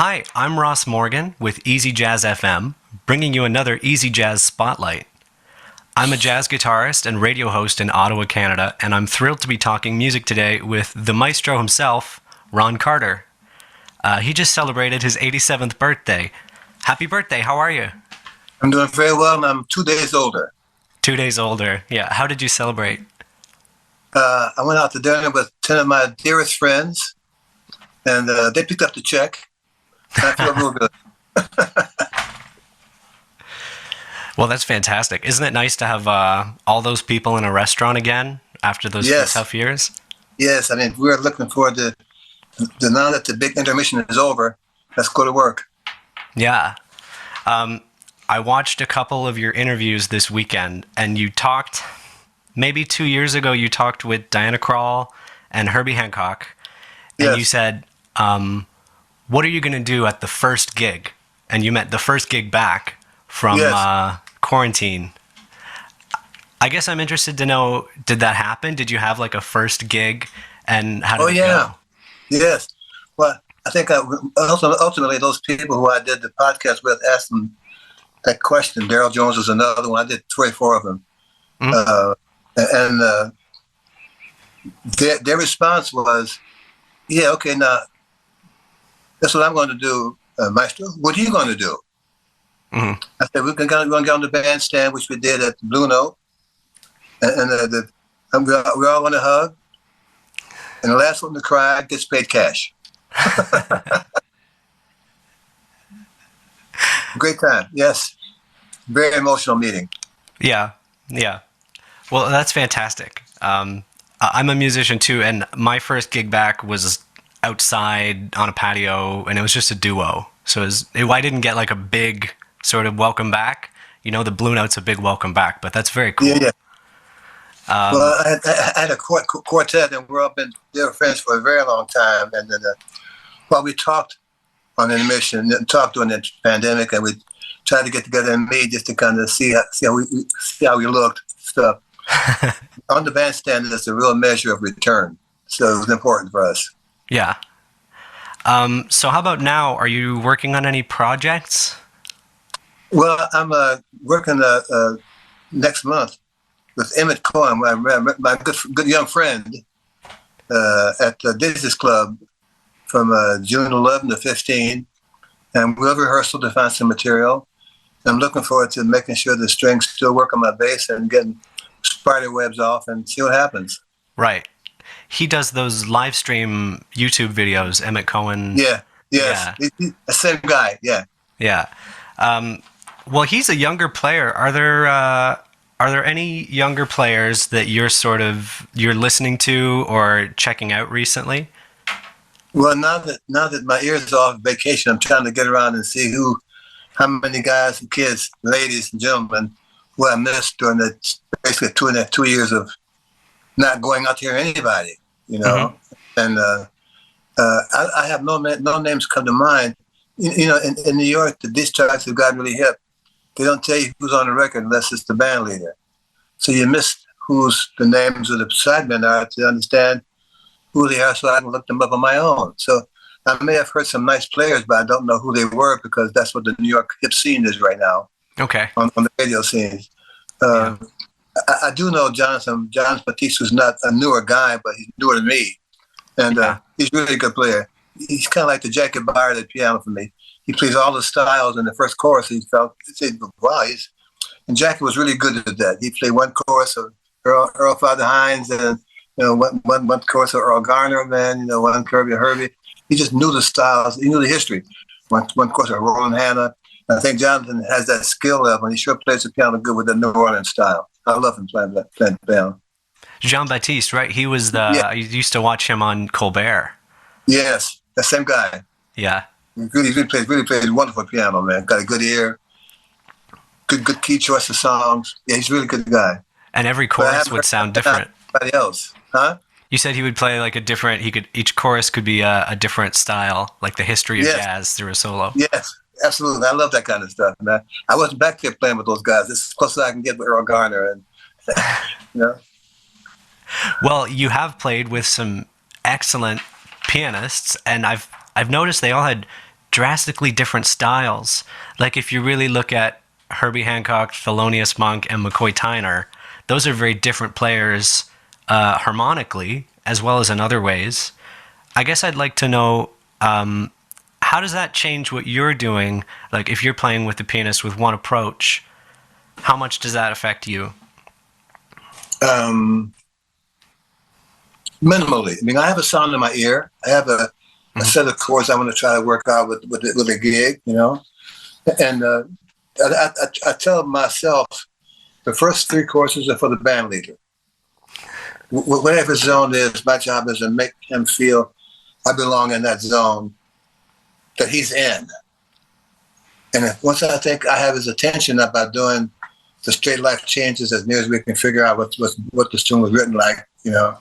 Hi, I'm Ross Morgan with Easy Jazz FM, bringing you another Easy Jazz Spotlight. I'm a jazz guitarist and radio host in Ottawa, Canada, and I'm thrilled to be talking music today with the maestro himself, Ron Carter. He just celebrated his 87th birthday. Happy birthday, how are you? I'm doing very well, and I'm 2 days older. 2 days older, yeah. How did you celebrate? I went out to dinner with 10 of my dearest friends, and they picked up the check. I feel real good. Well, that's fantastic. Isn't it nice to have all those people in a restaurant again after those few Yes, tough years? yes. I mean, we're looking forward to now that the big intermission is over. Let's go to work. Yeah. I watched a couple of your interviews this weekend, and you talked, maybe 2 years ago, you talked with Diana Krall and Herbie Hancock, and you Yes. said, what are you going to do at the first gig? And you meant the first gig back from Yes. quarantine. I guess I'm interested to know, did that happen? Did you have like a first gig, and how Oh, did it yeah. go? Yes. Well, I think ultimately those people who I did the podcast with asked them that question. Daryl Jones was another one. I did 24 of them. Mhm. And their response was, yeah, okay, now that's what I'm going to do, Maestro. What are you going to do? Mhm. I said, we're going to get on the bandstand, which we did at the Blue Note. And we're all going to hug. And the last one to cry gets paid cash. Great time. Yes. Very emotional meeting. Yeah, yeah. Well, that's fantastic. I'm a musician too, and my first gig back was outside on a patio, and it was just a duo. So I didn't get like a big sort of welcome back. You know, the Blue Note's a big welcome back, but that's very Yeah, cool. yeah. Um, Well, I had a quartet, and we're all been dear friends for a very long time. And then, while we talked on intermission, and talked during the pandemic, and we tried to get together and meet just to kind of see how we looked stuff. On the bandstand is a real measure of return, so it was important for us. yeah. So how about now? Are you working on any projects? Well, I'm working next month with Emmett Cohen, my good young friend, at the Business Club from June 11 to 15, and we'll rehearsal to find some material. I'm looking forward to making sure the strings still work on my bass and getting spider webs off and see what happens. Right. He does those live stream YouTube videos, Emmett Cohen. Yeah, yes, Yeah, the same guy. Yeah. yeah. Um, well, he's a younger player. Are there any younger players that you're listening to or checking out recently? Well, now that my ears are off vacation, I'm trying to get around and see how many guys and kids, ladies and gentlemen, who I missed during the basically 2 years of not going out to hear anybody, you Hmm. know. And I have no names come to mind. In New York, the disc tracks have gotten really hip. They don't tell you who's on the record unless it's the band leader. So you miss who's the names of the sidemen are to understand who they are, so I can look them up on my own. So I may have heard some nice players, but I don't know who they were because that's what the New York hip scene is right now Okay. on the radio scene. Yeah. Uh, I do know John Batiste, who's not a newer guy, but he's newer to me, and Yeah. he's really a good player. He's kind of like the Jackie Byard at piano for me. He plays all the styles in the first chorus. He felt, wow, and Jackie was really good at that. He played one chorus of Earl Father Hines, and one chorus of Earl Garner, man, one Kirby Herbie. He just knew the styles. He knew the history. One chorus of Roland Hanna. I think Jonathan has that skill level, and he sure plays the piano good with the New Orleans style. I love him playing piano. Jean Baptiste, right? Yeah, I used to watch him on Colbert. yes, the same guy. Yeah. He really plays wonderful piano, man. Got a good ear, good key choice of songs. Yeah, he's a really good guy. And every But I chorus haven't would sound heard different. anybody else, huh? You said he would play like each chorus could be a different style, like the history of Yes, jazz through a solo. yes, absolutely. I love that kind of stuff, man. I wasn't back there playing with those guys. It's as close as I can get with Earl Garner, and you know. Well, you have played with some excellent pianists, and I've noticed they all had drastically different styles. Like if you really look at Herbie Hancock, Thelonious Monk, and McCoy Tyner, those are very different players harmonically as well as in other ways. I guess I'd like to know, how does that change what you're doing? Like if you're playing with the pianist with one approach, how much does that affect you? Minimally. I mean, I have a sound in my ear. I have a set of chords I want to try to work out with a gig, you know. And I tell myself the first three courses are for the band leader. Whatever zone is, my job is to make him feel I belong in that zone that he's in. And once I think I have his attention up by doing the straight life changes as near as we can figure out what the tune was written like, you know.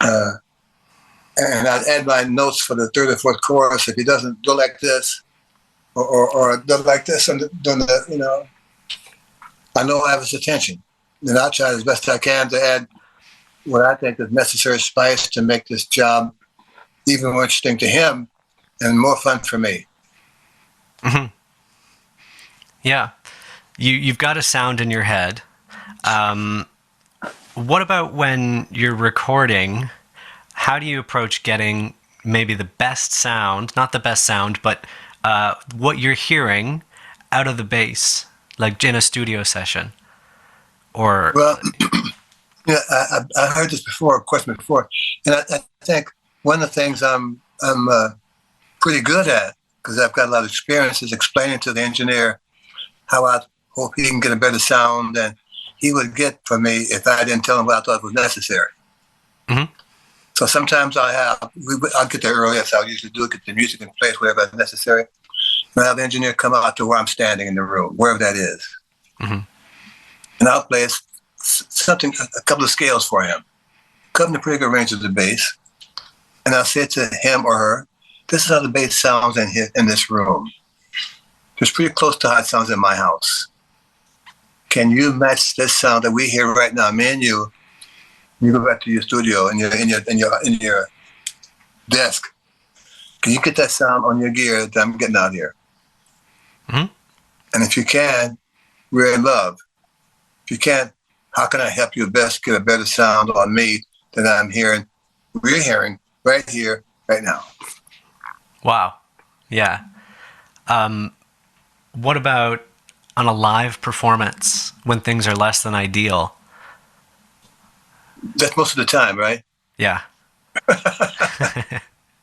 And I'd add my notes for the third or fourth chorus if he doesn't go like this or do like this and doing the, you know, I know I have his attention. And I'll try as best I can to add what I think is necessary spice to make this job even more interesting to him and more fun for me. Mm-hmm. Yeah. You've got a sound in your head. What about when you're recording? How do you approach getting maybe the best sound, not the best sound, but what you're hearing out of the bass, like in a studio session? Or well, yeah, I heard this before, a question before, and I think one of the things I'm pretty good at, because I've got a lot of experience, is explaining to the engineer how I hope he can get a better sound than he would get from me if I didn't tell him what I thought was necessary. Mm-hmm. So sometimes I'll get there early, as I usually do, get the music in place, whatever is necessary. And I'll have the engineer come out to where I'm standing in the room, wherever that is. Mm-hmm. And I'll play something, a couple of scales for him, covering the pretty good range of the bass. And I'll say to him or her, this is how the bass sounds in this room. It's pretty close to how it sounds in my house. Can you match this sound that we hear right now, me and you? You go back to your studio and in your desk. Can you get that sound on your gear that I'm getting out here? Mm-hmm. And if you can, we're in love. If you can't, how can I help you best get a better sound on me than we're hearing right here, right now? Wow. Yeah. What about on a live performance when things are less than ideal? That's most of the time, right? Yeah.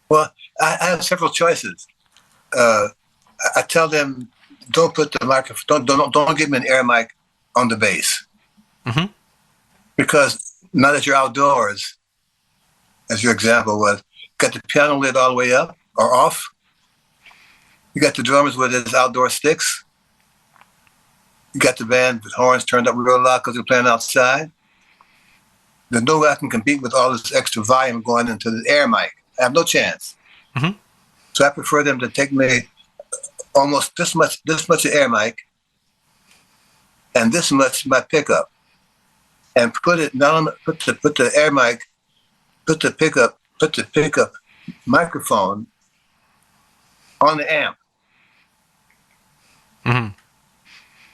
Well, I have several choices. I tell them, don't put the microphone, don't give me an air mic on the bass. Mm-hmm. Because now that you're outdoors, as your example was, got the piano lid all the way up or off. You got the drummers with his outdoor sticks. You got the band with horns turned up real loud because they're playing outside. There's no way I can compete with all this extra volume going into the air mic. I have no chance. Mm-hmm. So I prefer them to take me almost this much air mic and this much my pickup, and put the air mic, put the pickup microphone on the amp. Mm-hmm.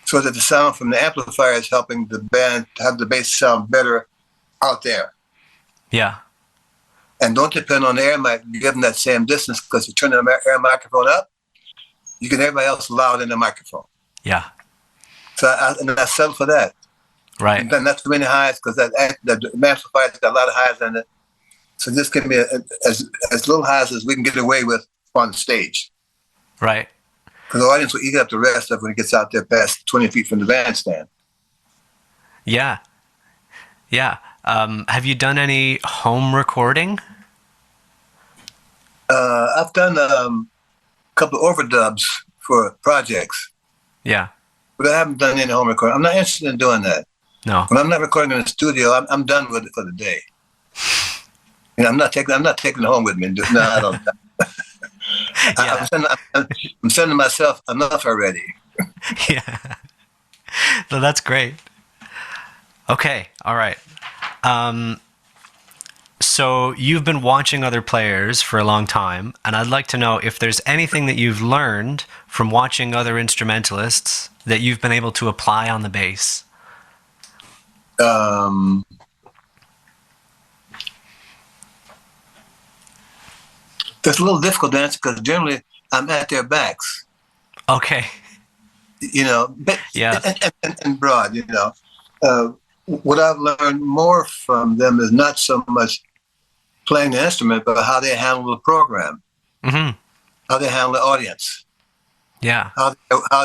So that the sound from the amplifier is helping the band to have the bass sound better out there. Yeah. And don't depend on the air mic, give them that same distance, because you turn the air microphone up, you get everybody else loud in the microphone. Yeah. So I settle for that. Right. And then not too many highs, because the amplifier's got a lot of highs in it. So just give me as little highs as we can get away with on stage. Right. Because the audience will eat up the rest of it when it gets out there past 20 feet from the bandstand. Yeah. Yeah. Have you done any home recording? I've done a couple of overdubs for projects, Yeah. but I haven't done any home recording. I'm not interested in doing that. No. When I'm not recording in the studio, I'm done with it for the day. You know, I'm not taking it home with me. No, I don't. Yeah. I'm sending myself enough already. Yeah. So that's great. Okay. All right. So So you've been watching other players for a long time, and I'd like to know if there's anything that you've learned from watching other instrumentalists that you've been able to apply on the bass. That's a little difficult to answer because generally I'm at their backs. Okay. But Yeah. and broad. What I've learned more from them is not so much playing the instrument, but how they handle the program, Mm-hmm. how they handle the audience, Yeah. how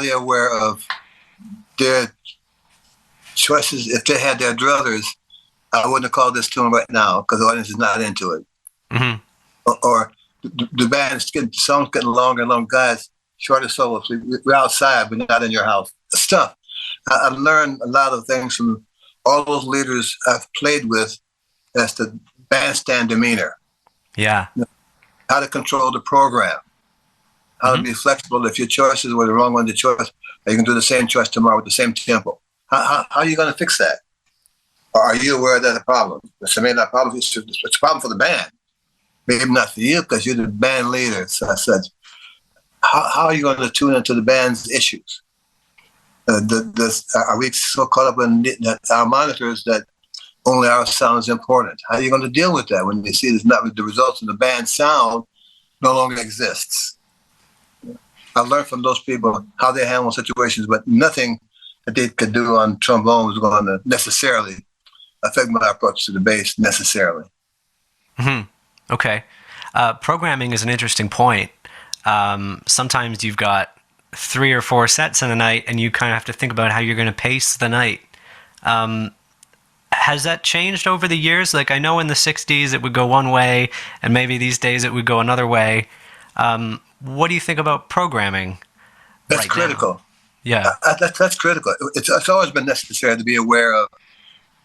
they're aware of their choices. If they had their druthers, I wouldn't have called this tune right now because the audience is not into it. Mm-hmm. Or the band's the song's getting longer and longer. Guys, shorter solos. We're outside, but not in your house. Stuff. I've learned a lot of things from all those leaders I've played with. That's the bandstand demeanor. Yeah. How to control the program. How to be flexible. If your choices were the wrong one, the choice, you can do the same choice tomorrow with the same tempo. How are you going to fix that? Or are you aware that's a problem? It's maybe not a problem. It's a problem for the band. Maybe not for you because you're the band leader. So I said, how are you going to tune into the band's issues? Are we so caught up in our monitors that only our sound is important? How are you going to deal with that when you see the results of the band's sound no longer exists? I learned from those people how they handle situations, but nothing that they could do on trombone was going to necessarily affect my approach to the bass necessarily. Mm-hmm. Okay. Programming is an interesting point. Sometimes you've got 3 or 4 sets in a night and you kind of have to think about how you're going to pace the night. Has that changed over the years? Like, I know in the 60s it would go one way and maybe these days it would go another way. What do you think about programming? That's critical. Now? Yeah. That's critical. It's always been necessary to be aware of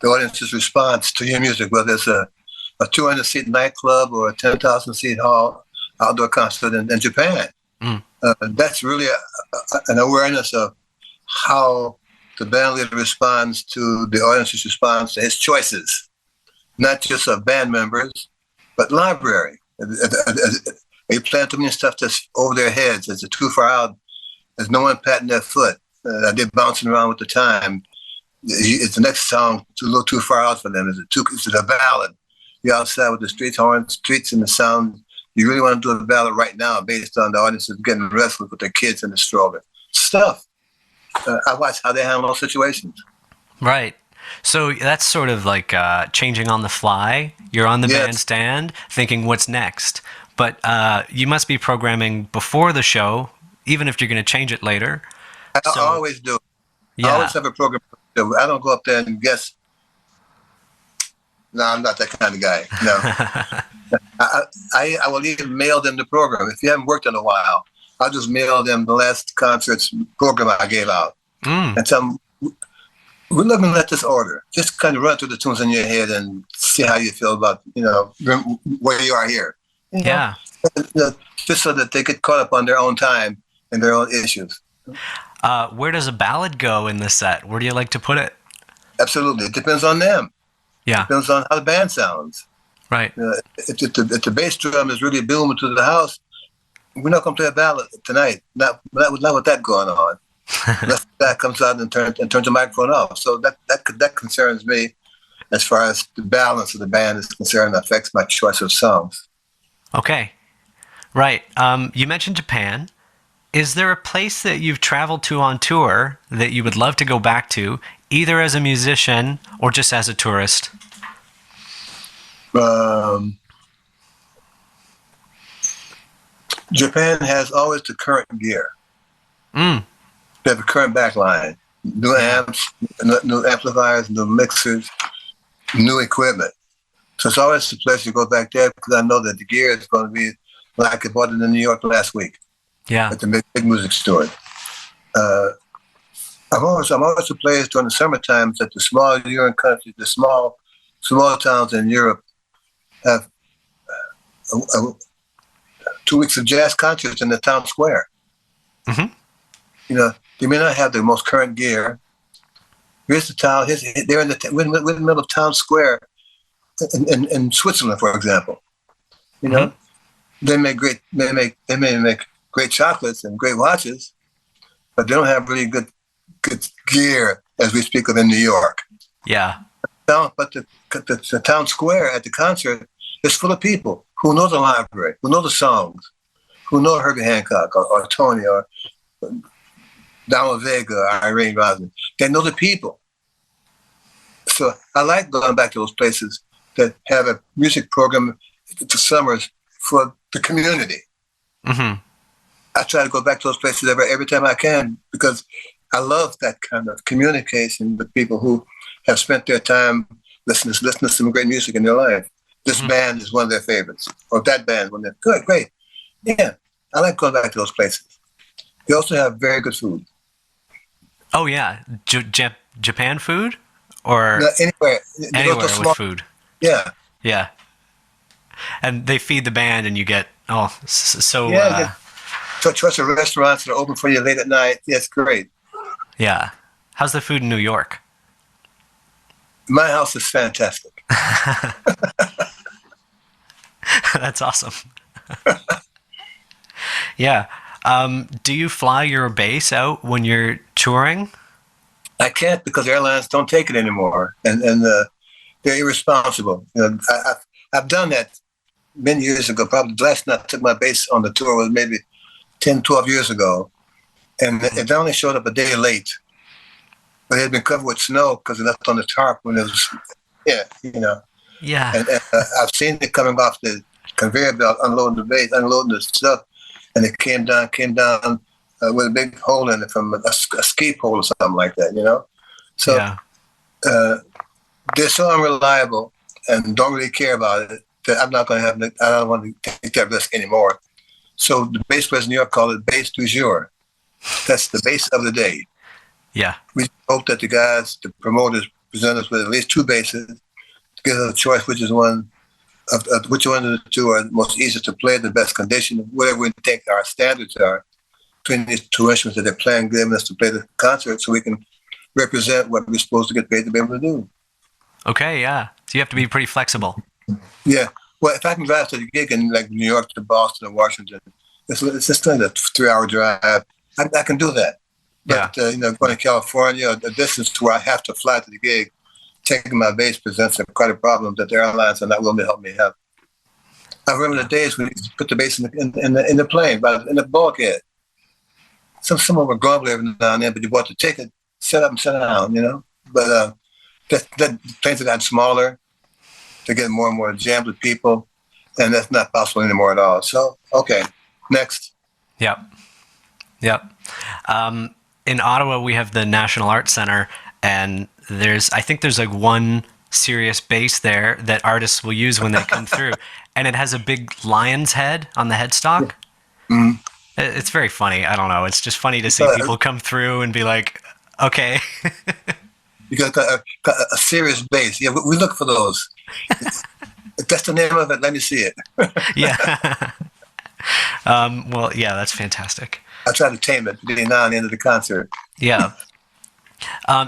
the audience's response to your music, whether it's a 200-seat nightclub or a 10,000-seat hall outdoor concert in Japan. Mm. That's really an awareness of how the band leader responds to the audience's response to his choices, not just of band members, but library. They plan too many stuff that's over their heads. It's too far out. There's no one patting their foot. They're bouncing around with the time. It's the next song a little too far out for them. Is it a ballad? You're outside with the streets and the sound. You really want to do a ballad right now based on the audience getting restless with their kids in the stroller. Stuff. I watch how they handle those situations. Right. So that's sort of like changing on the fly. You're on the bandstand thinking what's next. But you must be programming before the show, even if you're going to change it later. I always do. Yeah. I always have a program. I don't go up there and guess. No, I'm not that kind of guy. No. I will even mail them the program. If you haven't worked in a while, I'll just mail them the last concert's program I gave out. And tell them, we're looking at this order. Just kind of run through the tunes in your head and see how you feel about, where you are here. Yeah. Just so that they get caught up on their own time and their own issues. Where does a ballad go in the set? Where do you like to put it? Absolutely. It depends on them. Yeah. It depends on how the band sounds. Right. If the bass drum is really booming to the house, we're not going to play a ballad tonight. Not with that going on. Unless that comes out and turns the microphone off. So that concerns me as far as the balance of the band is concerned. Affects my choice of songs. Okay. Right. You mentioned Japan. Is there a place that you've traveled to on tour that you would love to go back to, either as a musician or just as a tourist? Japan has always the current gear. They have a current backline, new amps, new amplifiers, new mixers, new equipment. So it's always a pleasure to go back there because I know that the gear is going to be like I bought it in New York last week. Yeah, at the big music store. I'm always a place during the summer times that the small European countries, the small towns in Europe have 2 weeks of jazz concerts in the town square. Mm-hmm. They may not have the most current gear. Here's the town. They're in the middle of town square, in Switzerland, for example. You know, Mhm. they may make great chocolates and great watches, but they don't have really good gear as we speak of in New York. Yeah. But the town square at the concert is full of people who know the library, who know the songs, who know Herbie Hancock or Tony or Donald Vega or Irene Rosen. They know the people. So I like going back to those places that have a music program for summers for the community. Mhm. I try to go back to those places every time I can because I love that kind of communication with people who have spent their time listening to some great music in their life. This Mhm. band is one of their favorites, or that band, one of their good, great. Yeah, I like going back to those places. They also have very good food. Oh yeah, Japan food or Anywhere, they go to anywhere with small. food. Yeah, Yeah, and they feed the band, and you get so yeah. Trust the restaurants that are open for you late at night. Yeah, it's great. yeah. How's the food in New York? My house is fantastic. That's awesome. Yeah. Do you fly your bass out when you're touring? I can't because airlines don't take it anymore, and they're irresponsible. You know, I've done that many years ago. Probably the last time I took my bass on the tour was maybe 10, 12 years ago, and it only showed up a day late. But it had been covered with snow because it left on the tarp when it was, yeah, you know. Yeah. And I've seen it coming off the conveyor belt, unloading the bass, unloading the stuff, and it came down with a big hole in it from a ski pole or something like that, you know. So Yeah. uh, they're so unreliable and don't really care about it that I'm not going to have. I don't want to take that risk anymore. So the bass players in New York call it bass du jour. That's the bass of the day. Yeah. We hope that the promoters, present us with at least two basses to give us a choice which which one of the two are most easy to play, the best condition, whatever we think our standards are between these two instruments that they're playing, giving us to play the concert so we can represent what we're supposed to get paid to be able to do. Okay. Yeah. So you have to be pretty flexible. Yeah. Well, if I can drive to the gig in like New York to Boston or Washington, it's just like a 3 hour drive. I can do that. Yeah. But, going to California, a distance to where I have to fly to the gig, taking my bass presents quite a problem that the airlines are not willing to help me have. I remember the days when you put the bass in the plane, in the bulkhead. Someone would grumble every now and then, but you bought the ticket, set up and sit down, you know. But that planes have gotten smaller. They're getting more and more jammed with people, and that's not possible anymore at all. So, okay, next. Yep. Yep. In Ottawa, we have the National Arts Center, and I think there's like one serious bass there that artists will use when they come through, and it has a big lion's head on the headstock. Mm-hmm. It's very funny. I don't know. It's just funny to see people come through and be like, okay. You got a serious bass. Yeah, we look for those. If that's the name of it, let me see it. Yeah. Well, yeah, that's fantastic. I try to tame it between now and the end of the concert. Yeah.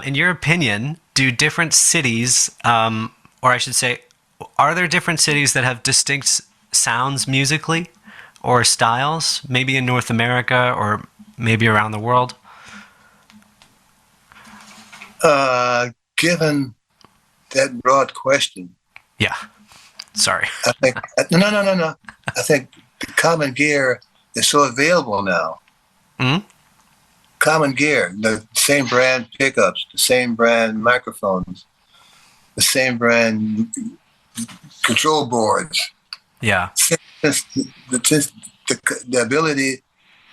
In your opinion, do different cities, or I should say, are there different cities that have distinct sounds musically or styles, maybe in North America or maybe around the world? Given that broad question, Yeah. Sorry. I think no. I think the common gear is so available now. Mm-hmm. Common gear, the same brand pickups, the same brand microphones, the same brand control boards. Yeah. The ability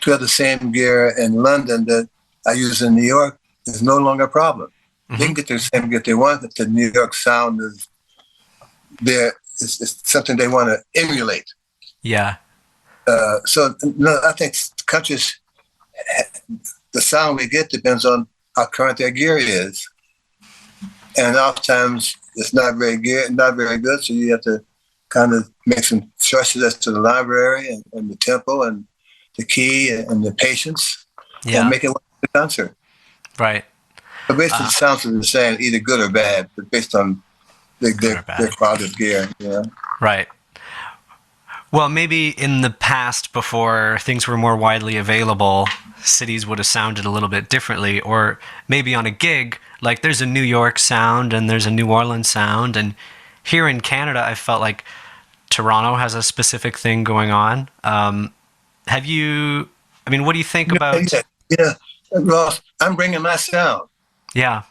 to have the same gear in London that I use in New York is no longer a problem. Mm-hmm. They can get the same gear they want. If the New York sound is there, it's something they want to emulate. Yeah. So no, I think countries, the sound we get depends on how current their gear is, and oftentimes it's not very good. So you have to kind of make some choices as to the library and the tempo and the key and the patience, and make it work for the concert. Right. But basically, the sounds are the same, either good or bad, but based on Good or their bad. quality of gear. You know. Right. Well, maybe in the past, before things were more widely available, cities would have sounded a little bit differently. Or maybe on a gig, like there's a New York sound and there's a New Orleans sound. And here in Canada, I felt like Toronto has a specific thing going on. Have you, I mean, what do you think about, Yeah, yeah. Ross, I'm bringing my sound. yeah.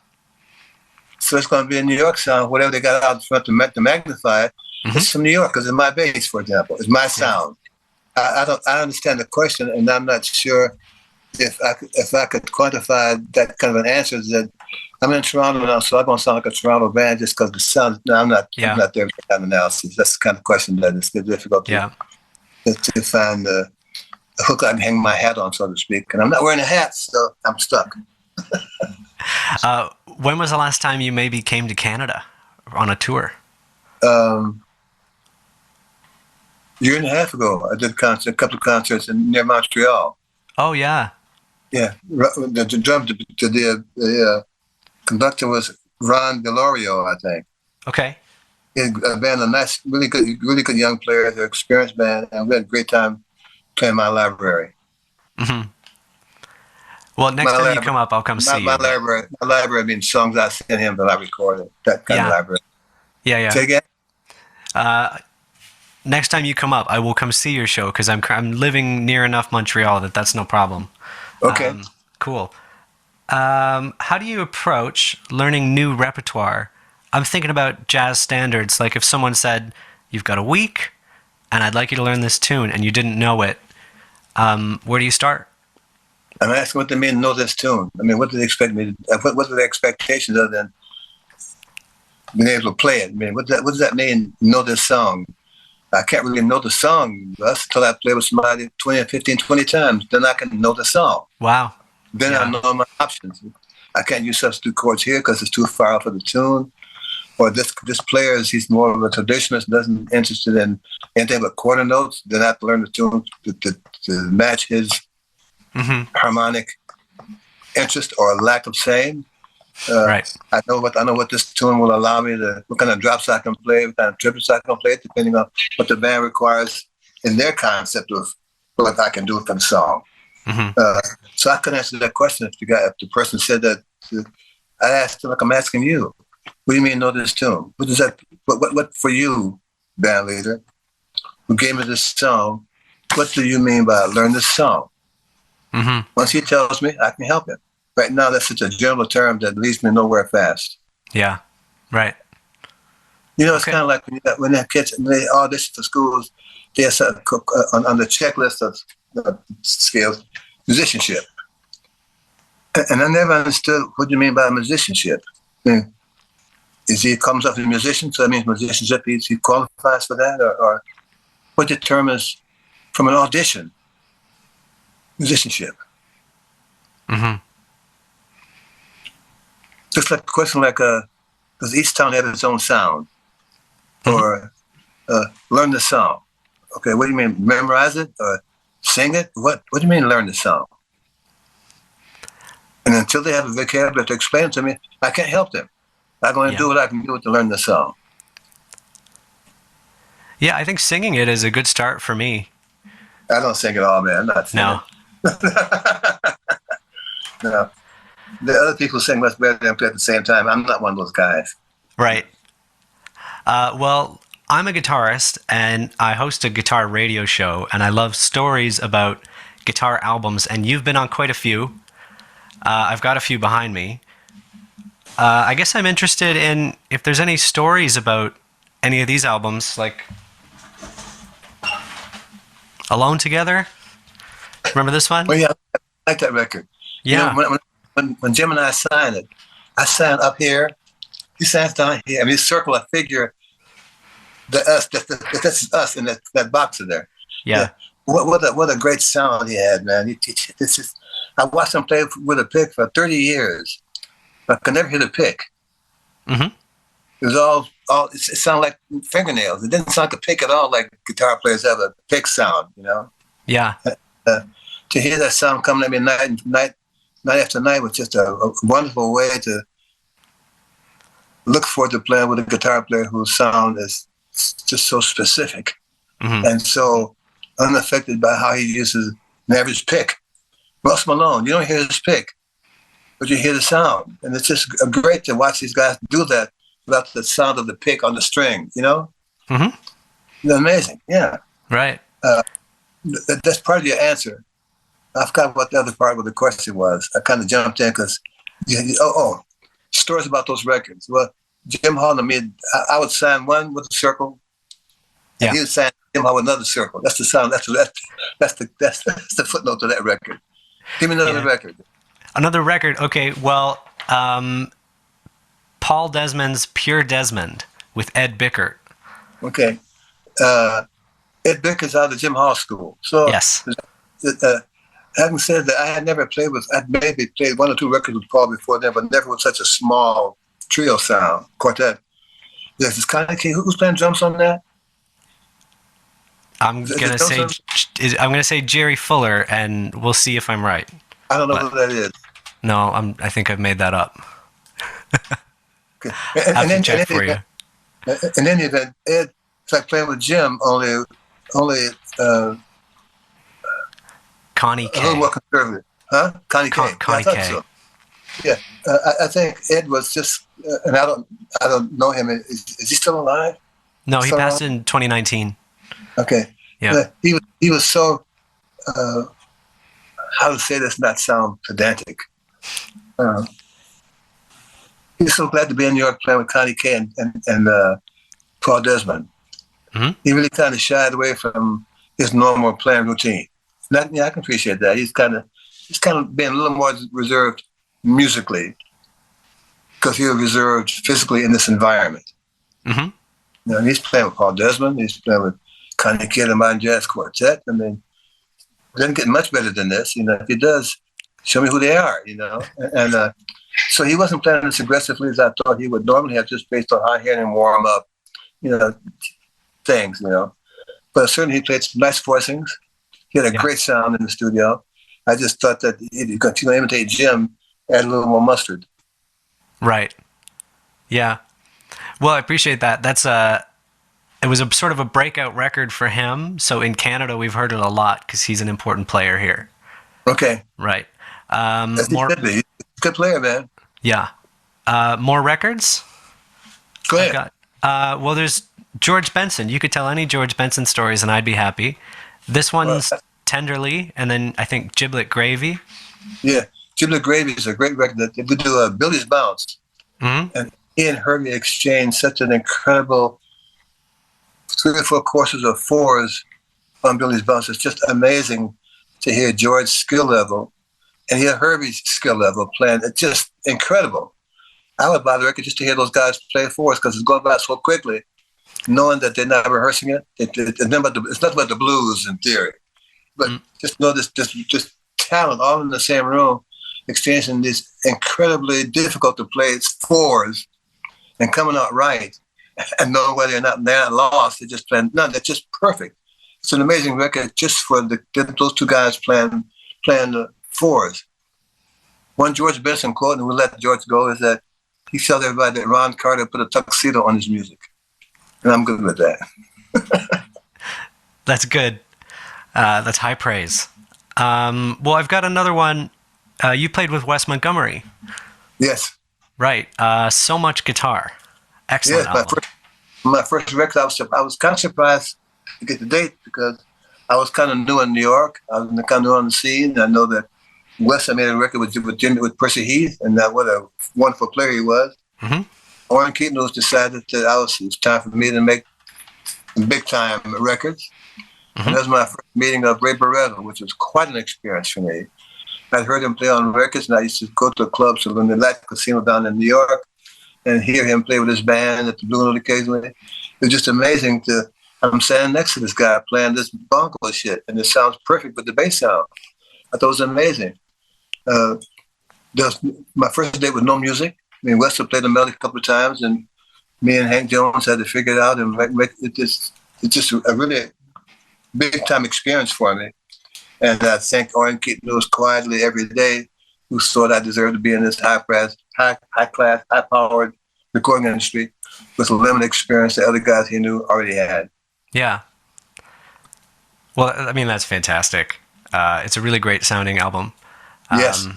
So it's going to be a New York sound. Whatever they got out front to magnify it, Hmm. it's from New York because it's my bass, for example. It's my Yeah. sound. I don't. I understand the question, and I'm not sure if I could quantify that kind of an answer. That I'm in Toronto now, so I'm going to sound like a Toronto band just because the sound. No, I'm not. I'm Yeah. not there for that kind of analysis. That's the kind of question that is difficult Yeah. to find a hook I can hang my hat on, so to speak. And I'm not wearing a hat, so I'm stuck. When was the last time you maybe came to Canada on a tour? Um, Year and a half ago, I did a couple of concerts near Montreal. Oh, yeah. Yeah, the conductor was Ron Delorio, I think. Okay. He had a band of nice, really good young players, an experienced band, and we had a great time playing my library. Hmm. Well, next time you come up, I'll come see you. But My library means songs I sent him that I recorded. That kind of yeah, library. yeah. Say again? Uh, Next time you come up, I will come see your show because I'm living near enough Montreal that that's no problem. Okay. Cool. How do you approach learning new repertoire? I'm thinking about jazz standards. Like if someone said, "You've got a week, and I'd like you to learn this tune," and you didn't know it, where do you start? I'm asking what they mean to know this tune. I mean, what do they expect me to, what are their expectations other than being able to play it? I mean, what does that mean, know this song? I can't really know the song until I play with somebody 20, 15, 20 times. Then I can know the song. Wow. Then Yeah. I know my options. I can't use substitute chords here because it's too far off of the tune. Or this player he's more of a traditionalist, doesn't interested in anything but quarter notes. Then I have to learn the tune to match his harmonic interest or lack of same. Right. I know what this tune will allow me to, what kind of drops I can play, what kind of triplets I can play, depending on what the band requires in their concept of what I can do for the song. So I couldn't answer that question if the person said that. I asked him like I'm asking you. What do you mean know this tune? What does that? What for you, band leader, who gave me this song? What do you mean by learn this song? Once he tells me, I can help him. Right now, that's such a general term that leads me nowhere fast. Yeah. Right. You know, it's kind of like when that kids when they audition for schools, there's on the checklist of skills, musicianship. And I never understood what you mean by musicianship. Is he comes up as a musician, so that means musicianship, he qualifies for that? Or what determines from an audition musicianship? Just like a question like, does each town have its own sound? Or learn the song? Okay, what do you mean, memorize it or sing it? What do you mean learn the song? And until they have a vocabulary to explain it to me, I can't help them. I'm going to do what I can do to learn the song. Yeah, I think singing it is a good start for me. I don't sing at all, man. I'm not singing. No. The other people sing much better than play at the same time. I'm not one of those guys. Right. Well, I'm a guitarist and I host a guitar radio show, and I love stories about guitar albums, and you've been on quite a few. I've got a few behind me. I guess I'm interested in if there's any stories about any of these albums, like Alone Together. Remember this one? Well, yeah, I like that record. Yeah. You know, when Jim and I signed it, I signed up here. He signs down here. I mean, circle a figure. That's us in that box in there. Yeah. What a great sound he had, man. I watched him play with a pick for 30 years. I could never hit a pick. It was it sounded like fingernails. It didn't sound like a pick at all, like guitar players have a pick sound, you know? Yeah. To hear that sound coming at me night after night was just a wonderful way look forward to playing with a guitar player whose sound is just so specific and so unaffected by how he uses an average pick. Russ Malone, you don't hear his pick, but you hear the sound. And it's just great to watch these guys do that without the sound of the pick on the string, you know? Mm-hmm. It's amazing, yeah. Right. That's part of your answer. I forgot what the other part of the question was. I kind of jumped in because, stories about those records. Well, Jim Hall and me, I would sign one with a circle, and he would sign Jim Hall with another circle. That's the sound. That's the footnote to that record. Give me another record. Another record. Okay, well, Paul Desmond's Pure Desmond with Ed Bickert. Okay. Ed Bickert's out of the Jim Hall School. So, yes. Having said that, I had never played with, I'd maybe played one or two records with Paul before then, but never with such a small trio sound, quartet. Yes, it's kind of key. Who's playing drums on that? I'm gonna say Jerry Fuller, and we'll see if I'm right. I don't know who that is. No, I think I've made that up. Okay. I have to check for you. In any event, Ed, it's like playing with Jim, only Connie Kay. A little more conservative, huh? Connie Kay. Connie Kay. So. Yeah, I think Ed was just, and I don't know him. Is he still alive? No, he passed in 2019. Okay. Yeah. He was so, how to say this not sound pedantic. He's so glad to be in New York playing with Connie Kay and Paul Desmond. Mm-hmm. He really kind of shied away from his normal playing routine. I can appreciate that. He's kind of being a little more reserved musically because he was reserved physically in this environment. Mm-hmm. You know, he's playing with Paul Desmond. He's playing with Connie Kay and Modern Jazz Quartet. I mean, it doesn't get much better than this. You know, if he does, show me who they are. You know, and so he wasn't playing as aggressively as I thought he would normally have, just based on how I heard him warm up. You know, things. You know, but certainly he played some nice voicings. He had a great sound in the studio. I just thought that if you continue to imitate Jim, add a little more mustard. Right. Yeah. Well, I appreciate that. It was a sort of a breakout record for him. So in Canada, we've heard it a lot because he's an important player here. Okay. Right. He's a good player, man. Yeah. More records? Go ahead. Well, there's George Benson. You could tell any George Benson stories and I'd be happy. This one's Tenderly, and then I think Giblet Gravy. Yeah, Giblet Gravy is a great record. That we do Billy's Bounce. Mm-hmm. And he and Herbie exchanged such an incredible 3 or 4 courses of fours on Billy's Bounce. It's just amazing to hear George's skill level and hear Herbie's skill level playing. It's just incredible. I would buy the record just to hear those guys play fours because it's going by so quickly, knowing that they're not rehearsing it. It's nothing but the blues in theory. But just know this just talent all in the same room, exchanging these incredibly difficult to play fours and coming out right and knowing whether or not they're not lost. They're just playing. No, they're just perfect. It's an amazing record just for those two guys playing the fours. One George Benson quote, and we'll let George go, is that he tells everybody that Ron Carter put a tuxedo on his music. And I'm good with that. That's good. That's high praise. Well, I've got another one. You played with Wes Montgomery. Yes. Right. So Much Guitar. Excellent album. My first record, I was kind of surprised to get the date because I was kind of new in New York. I was kind of new on the scene. I know that Wes, I made a record with Percy Heath, and that what a wonderful player he was. Mm-hmm. Orrin Keaton decided that it was time for me to make big time records. Mm-hmm. And that was my first meeting of Ray Barretto, which was quite an experience for me. I'd heard him play on records, and I used to go to clubs in the Latin Casino down in New York and hear him play with his band at the Blue Note occasionally. It was just amazing I'm standing next to this guy playing this bongo shit, and it sounds perfect with the bass sound. I thought it was amazing. My first day with no music. I mean, Wes had played the melody a couple of times, and me and Hank Jones had to figure it out and make it just a really big time experience for me. And I thank Orrin Keaton knows quietly every day who thought I deserved to be in this high class, high powered recording industry with a limited experience that other guys he knew already had. Yeah. Well, I mean, that's fantastic. It's a really great sounding album. Yes.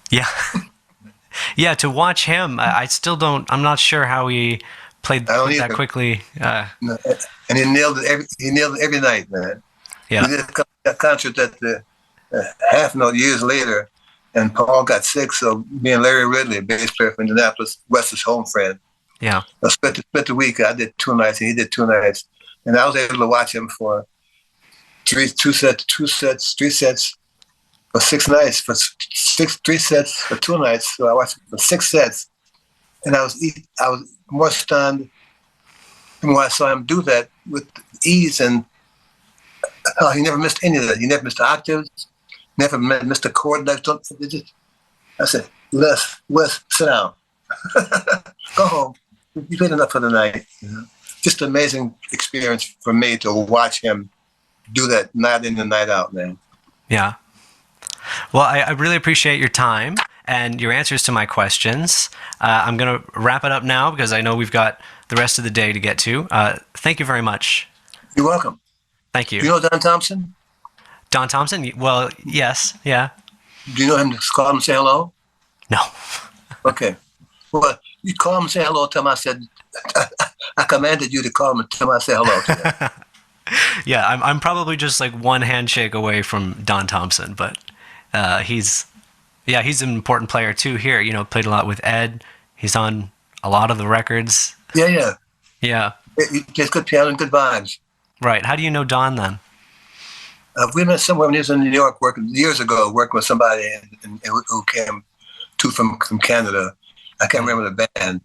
Yeah. Yeah, to watch him, I still don't, I'm not sure how he played I don't that either. quickly. No, and he nailed it every night, man. Yeah. We did a concert that half no years later, and Paul got sick, so me and Larry Ridley, a bass player from Indianapolis, Wes's home friend, Yeah. split the week. I did 2 nights, and he did 2 nights, and I was able to watch him for three sets for 6 nights, for 3 sets for 2 nights. So I watched him for 6 sets, and I was more stunned when I saw him do that with ease, and he never missed any of that. He never missed octaves, never missed a chord. I said, Wes, sit down. Go home. You played enough for the night. Just an amazing experience for me to watch him do that night in and night out, man. Yeah. Well, I really appreciate your time and your answers to my questions. I'm going to wrap it up now because I know we've got the rest of the day to get to. Thank you very much. You're welcome. Thank you. You know Don Thompson? Don Thompson? Well, yes. Yeah. Do you know him to call him and say hello? No. Okay. Well, you call him and say hello. Tell him I said, I commanded you to call him and tell him I say hello to him. Yeah, I'm probably just like one handshake away from Don Thompson, but he's an important player too here. You know, played a lot with Ed. He's on a lot of the records. Yeah. Yeah. He plays good piano and good vibes. Right. How do you know Don then? We met somewhere when he was in New York years ago, working with somebody who came from Canada. I can't remember the band,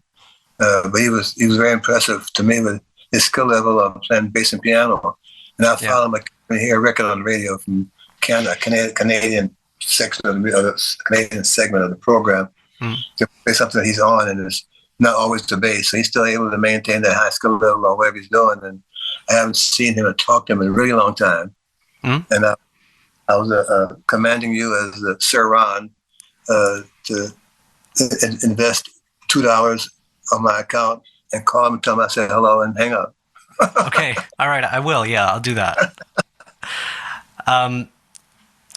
but he was very impressive to me with his skill level of playing bass and piano. And I found him, I hear a record on the radio from Canada, Canadian section of the Canadian segment of the program to play something that he's on, and it's not always the bass. So he's still able to maintain that high skill level on whatever he's doing. And I haven't seen him or talked to him in a really long time. And I was commanding you as Sir Ron to invest $2 on my account and call him and tell him I said hello and hang up. Okay. All right. I will. Yeah, I'll do that.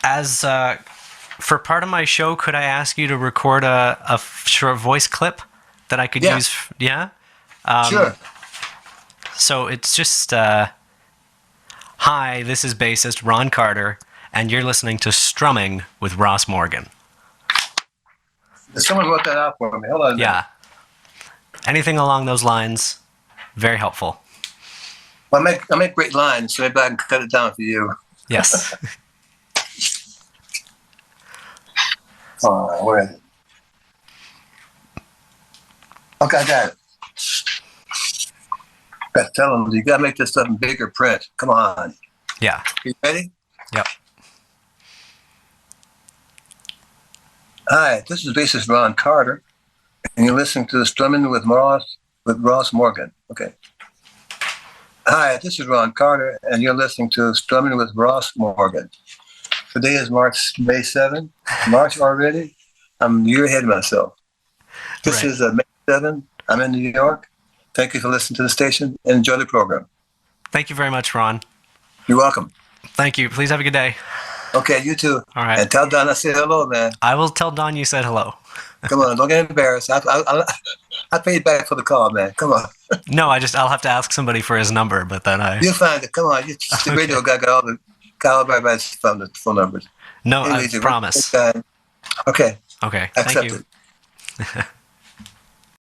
As for part of my show, could I ask you to record a short voice clip that I could use? Yeah. Sure. So it's just, hi, this is bassist Ron Carter, and you're listening to Strumming with Ross Morgan. Someone wrote that out for me. Hold on. Yeah. Anything along those lines, very helpful. Well, I make great lines, so maybe I can cut it down for you. Yes. Oh, where is it? Okay, I got it. Got to tell them, you got to make this stuff in bigger print. Come on. Yeah. You ready? Yep. Hi, this is bassist Ron Carter, and you're listening to Strumming with Ross Morgan. Okay. Hi, this is Ron Carter, and you're listening to Strumming with Ross Morgan. Today is May 7th. March already? I'm a year ahead of myself. This is May 7th. I'm in New York. Thank you for listening to the station, and enjoy the program. Thank you very much, Ron. You're welcome. Thank you. Please have a good day. Okay, you too. All right. And tell Don I said hello, man. I will tell Don you said hello. Come on, don't get embarrassed. I paid back for the call, man. Come on. No, I'll have to ask somebody for his number, but then You'll find it. Come on. The radio guy got all everybody's phone numbers. No, I promise. Okay. Okay. I Thank accept you. it.